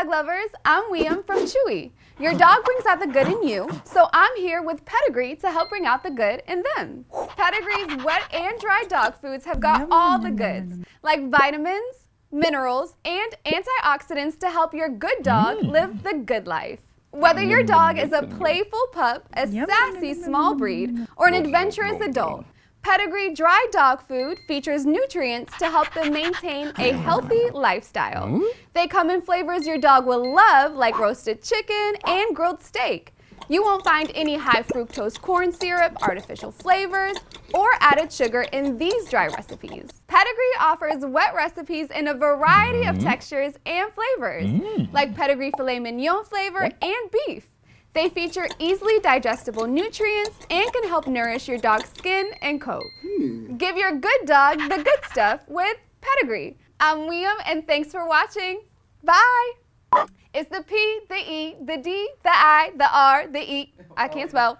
dog lovers, I'm William from Chewy. Your dog brings out the good in you, so I'm here with Pedigree to help bring out the good in them. Pedigree's wet and dry dog foods have got all the goods, like vitamins, minerals, and antioxidants to help your good dog live the good life. Whether your dog is a playful pup, a sassy small breed, or an adventurous adult, Pedigree dry dog food features nutrients to help them maintain a healthy lifestyle. They come in flavors your dog will love, like roasted chicken and grilled steak. You won't find any high fructose corn syrup, artificial flavors, or added sugar in these dry recipes. Pedigree offers wet recipes in a variety of textures and flavors, like Pedigree filet mignon flavor and beef. They feature easily digestible nutrients and can help nourish your dog's skin and coat. Give your good dog the good stuff with Pedigree. I'm William, and thanks for watching. Bye! It's the P, the E, the D, the I, the R, the E. I can't spell.